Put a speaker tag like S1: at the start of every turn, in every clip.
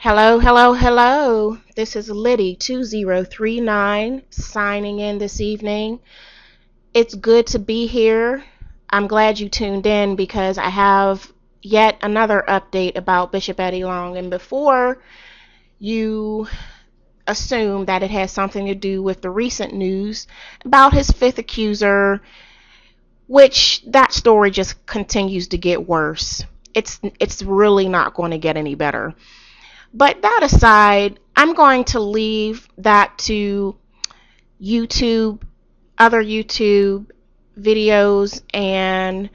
S1: Hello, hello, hello. This is Liddy2039 signing in this evening. It's good to be here. I'm glad you tuned in because I have yet another update about Bishop Eddie Long. And before you assume that it has something to do with the recent news about his fifth accuser, which that story just continues to get worse. It's really not going to get any better. But that aside, I'm going to leave that to YouTube, other YouTube videos, and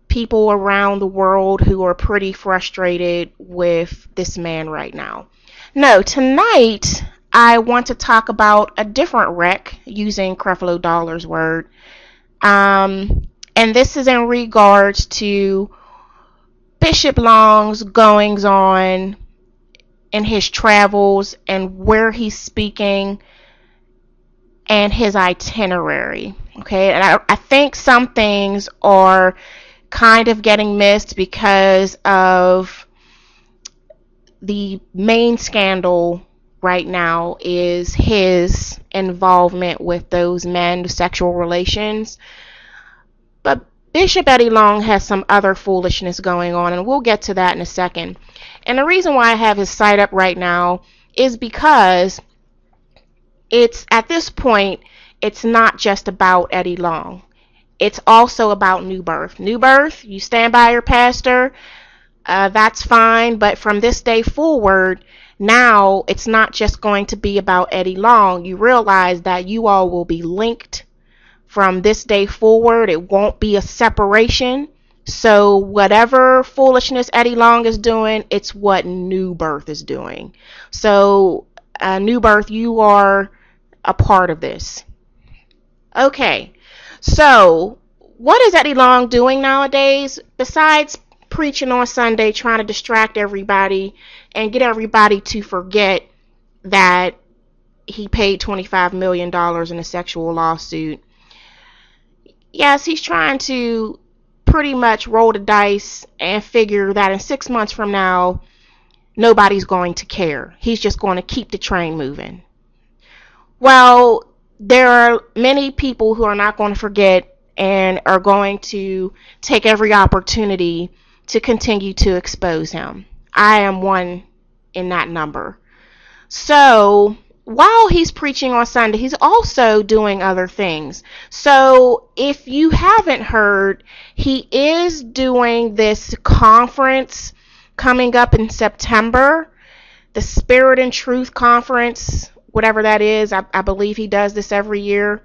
S1: people around the world who are pretty frustrated with this man right now. No, tonight I want to talk about a different wreck using Creflo Dollar's word. And this is in regards to Bishop Long's goings on in his travels and where he's speaking and his itinerary. Okay, and I think some things are kind of getting missed because of the main scandal right now is his involvement with those men, sexual relations. But Bishop Eddie Long has some other foolishness going on, and we'll get to that in a second. And the reason why I have his site up right now is because it's at this point, it's not just about Eddie Long. It's also about New Birth. New Birth, you stand by your pastor, that's fine. But from this day forward, now it's not just going to be about Eddie Long. You realize that you all will be linked from this day forward. It won't be a separation. So whatever foolishness Eddie Long is doing, it's what New Birth is doing. So New Birth, you are a part of this. Okay, so what is Eddie Long doing nowadays besides preaching on Sunday, trying to distract everybody and get everybody to forget that he paid $25 million in a sexual lawsuit? Yes, he's trying to pretty much roll the dice and figure that in 6 months from now, nobody's going to care. He's just going to keep the train moving. Well, there are many people who are not going to forget and are going to take every opportunity to continue to expose him. I am one in that number. So while he's preaching on Sunday, he's also doing other things. So if you haven't heard, he is doing this conference coming up in September, the Spirit and Truth Conference, whatever that is. I believe he does this every year.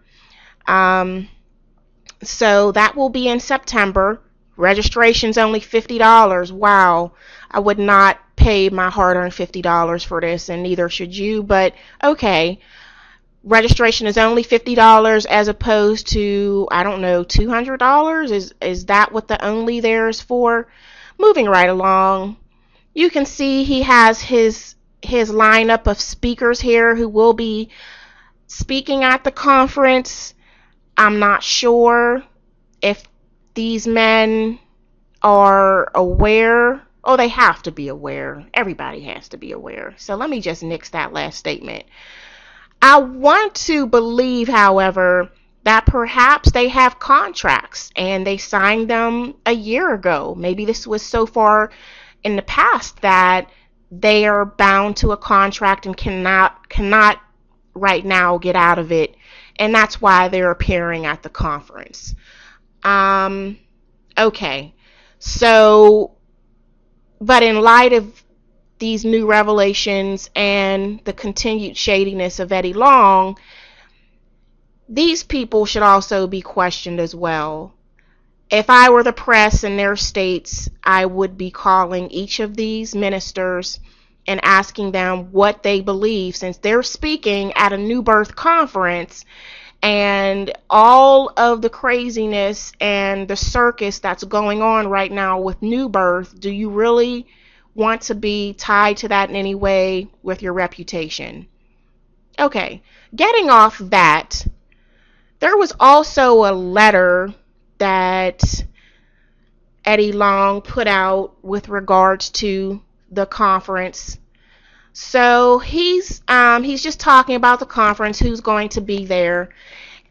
S1: So that will be in September. Registration's only $50. Wow. I would not pay my hard-earned $50 for this, and neither should you, but okay. Registration is only $50 as opposed to, I don't know, $200? Is that what the only there is for? Moving right along. You can see he has his lineup of speakers here who will be speaking at the conference. I'm not sure if these men are aware. Oh, they have to be aware. Everybody has to be aware. So let me just nix that last statement. I want to believe, however, that perhaps they have contracts and they signed them a year ago. Maybe this was so far in the past that they are bound to a contract and cannot right now get out of it. And that's why they're appearing at the conference. Okay. So, but in light of these new revelations and the continued shadiness of Eddie Long, these people should also be questioned as well. If I were the press in their states, I would be calling each of these ministers and asking them what they believe, since they're speaking at a New Birth conference, and all of the craziness and the circus that's going on right now with New Birth. Do you really want to be tied to that in any way with your reputation? Okay, getting off that, there was also a letter that Eddie Long put out with regards to the conference. So he's just talking about the conference, who's going to be there,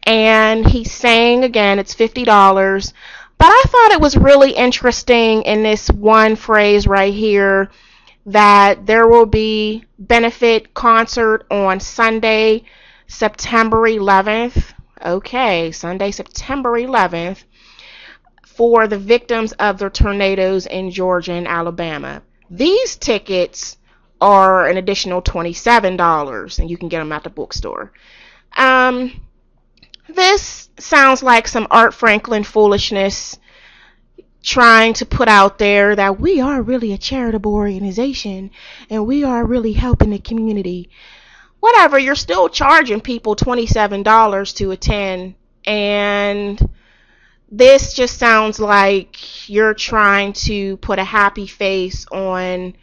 S1: and he's saying again it's $50. But I thought it was really interesting in this one phrase right here that there will be benefit concert on Sunday, September 11th. Okay, Sunday, September 11th, for the victims of the tornadoes in Georgia and Alabama. These tickets are an additional $27, and you can get them at the bookstore. This sounds like some Art Franklin foolishness, trying to put out there that we are really a charitable organization and we are really helping the community. Whatever, you're still charging people $27 to attend, and this just sounds like you're trying to put a happy face on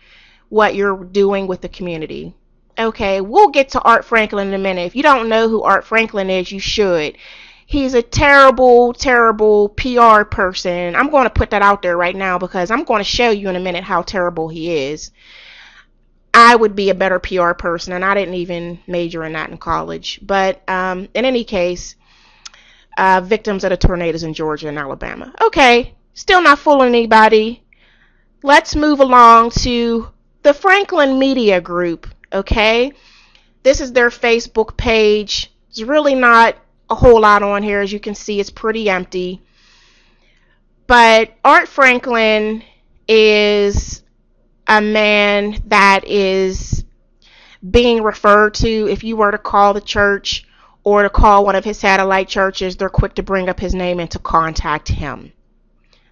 S1: what you're doing with the community. Okay, we'll get to Art Franklin in a minute. If you don't know who Art Franklin is, you should. He's a terrible, terrible PR person. I'm going to put that out there right now because I'm going to show you in a minute how terrible he is. I would be a better PR person, and I didn't even major in that in college. But in any case, victims of the tornadoes in Georgia and Alabama. Okay, still not fooling anybody. Let's move along to the Franklin Media Group. Okay, this is their Facebook page. It's really not a whole lot on here. As you can see, it's pretty empty. But Art Franklin is a man that is being referred to. If you were to call the church or to call one of his satellite churches, they're quick to bring up his name and to contact him,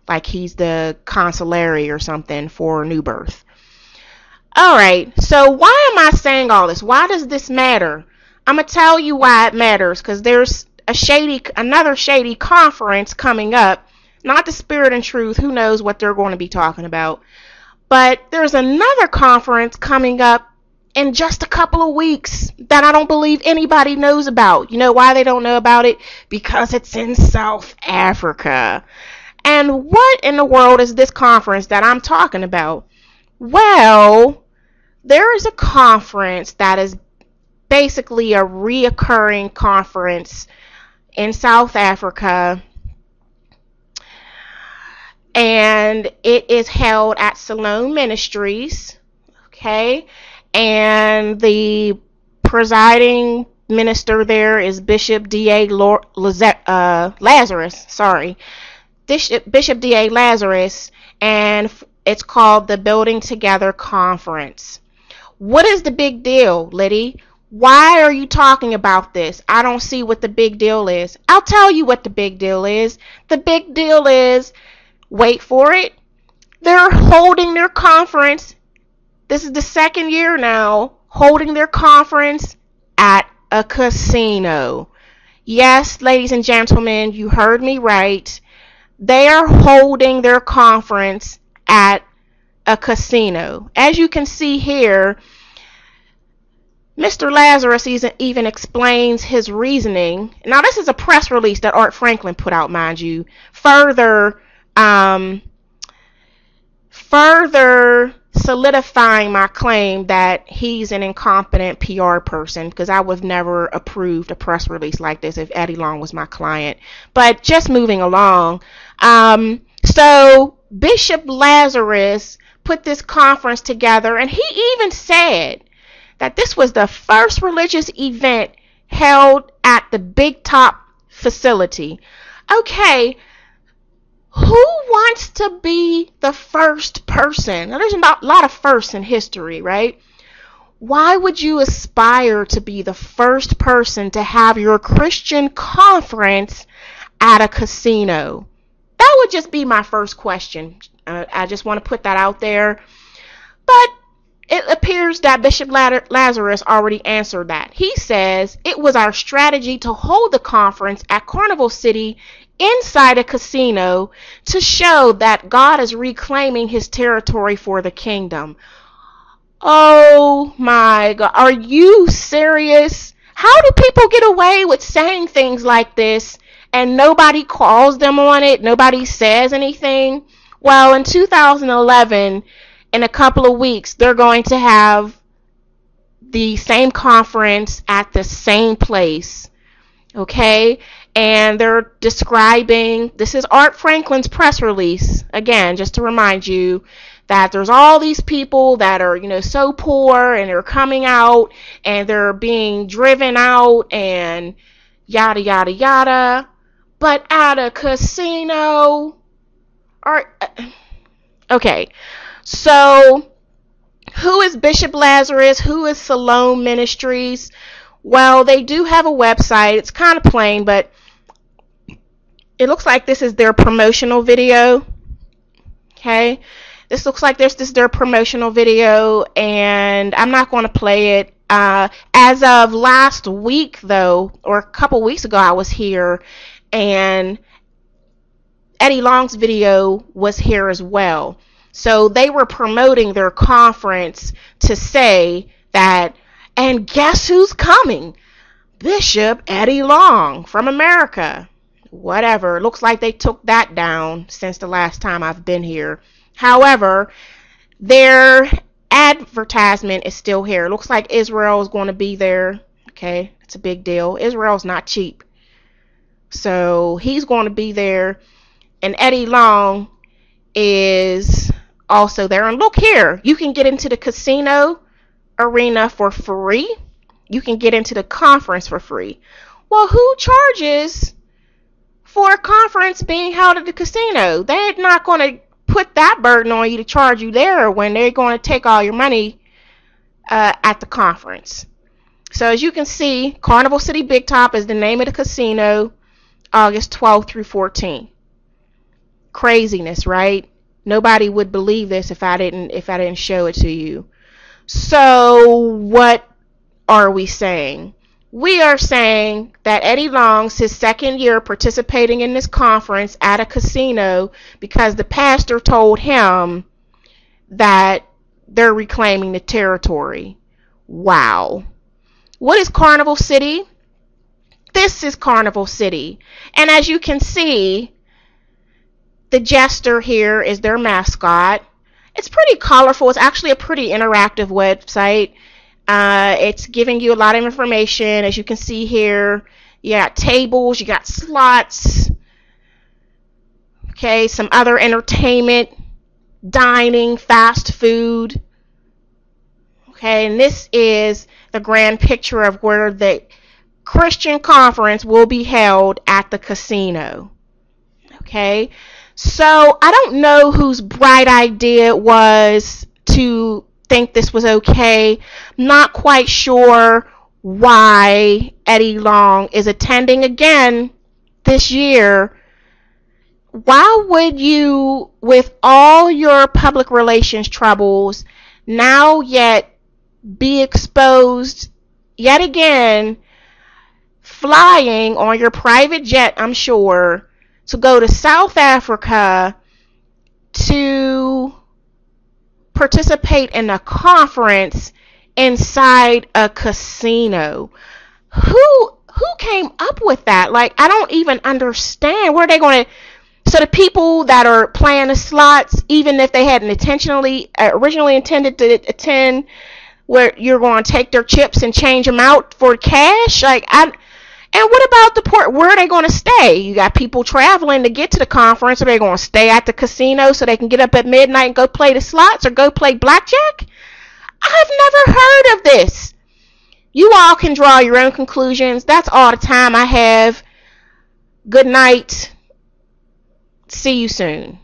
S1: like he's the consulary or something for New Birth. Alright, so why am I saying all this? Why does this matter? I'm going to tell you why it matters, because there's another shady conference coming up. Not the Spirit and Truth, who knows what they're going to be talking about. But there's another conference coming up in just a couple of weeks that I don't believe anybody knows about. You know why they don't know about it? Because it's in South Africa. And what in the world is this conference that I'm talking about? Well, there is a conference that is basically a reoccurring conference in South Africa, and it is held at Salome Ministries. Okay, and the presiding minister there is Bishop D.A. Lazarus. Bishop D.A. Lazarus, and it's called the Building Together Conference. What is the big deal, Liddy? Why are you talking about this? I don't see what the big deal is. I'll tell you what the big deal is. The big deal is, wait for it, they're holding their conference. This is the second year now, holding their conference at a casino. Yes, ladies and gentlemen, you heard me right. They are holding their conference at a casino. As you can see here, Mr. Lazarus even explains his reasoning. Now, this is a press release that Art Franklin put out, mind you, further solidifying my claim that he's an incompetent PR person, because I would have never approved a press release like this if Eddie Long was my client. But just moving along, so Bishop Lazarus put this conference together, and he even said that this was the first religious event held at the Big Top facility. Okay, who wants to be the first person? Now, there's a lot of firsts in history, right? Why would you aspire to be the first person to have your Christian conference at a casino? That would just be my first question. I just want to put that out there. But it appears that Bishop Lazarus already answered that. He says it was our strategy to hold the conference at Carnival City inside a casino to show that God is reclaiming his territory for the kingdom. Oh my God. Are you serious? How do people get away with saying things like this and nobody calls them on it? Nobody says anything? Well, in 2011, in a couple of weeks, they're going to have the same conference at the same place. Okay, and they're describing, this is Art Franklin's press release, again, just to remind you that there's all these people that are, so poor, and they're coming out and they're being driven out and yada yada yada, but at a casino. Or okay, so who is Bishop Lazarus? Who is Salome Ministries? Well, they do have a website. It's kind of plain, but it looks like this is their promotional video. Okay, this looks like this is their promotional video, and I'm not going to play it. As of last week, though, or a couple weeks ago, I was here, and Eddie Long's video was here as well. So they were promoting their conference to say that, and guess who's coming? Bishop Eddie Long from America. Whatever. Looks like they took that down since the last time I've been here. However, their advertisement is still here. Looks like Israel is going to be there. Okay, it's a big deal. Israel's not cheap. So he's going to be there. And Eddie Long is also there. And look here, you can get into the casino arena for free. You can get into the conference for free. Well, who charges for a conference being held at the casino? They're not going to put that burden on you to charge you there when they're going to take all your money at the conference. So as you can see, Carnival City Big Top is the name of the casino, August 12th through 14th. Craziness, right? Nobody would believe this if I didn't show it to you. So what are we saying? We are saying that Eddie Long's his second year participating in this conference at a casino because the pastor told him that they're reclaiming the territory. Wow. What is Carnival City? This is Carnival City. And as you can see, the jester here is their mascot. It's pretty colorful. It's actually a pretty interactive website. It's giving you a lot of information. As you can see here, you got tables, you got slots, okay, some other entertainment, dining, fast food. Okay, and this is the grand picture of where the Christian conference will be held at the casino. Okay, so I don't know whose bright idea it was to think this was okay. Not quite sure why Eddie Long is attending again this year. Why would you, with all your public relations troubles, now yet be exposed yet again, flying on your private jet, I'm sure, to go to South Africa to participate in a conference inside a casino? Who came up with that? Like, I don't even understand. Where are they going to... So the people that are playing the slots, even if they hadn't originally intended to attend, where you're going to take their chips and change them out for cash? And what about the port? Where are they going to stay? You got people traveling to get to the conference. Are they going to stay at the casino so they can get up at midnight and go play the slots or go play blackjack? I've never heard of this. You all can draw your own conclusions. That's all the time I have. Good night. See you soon.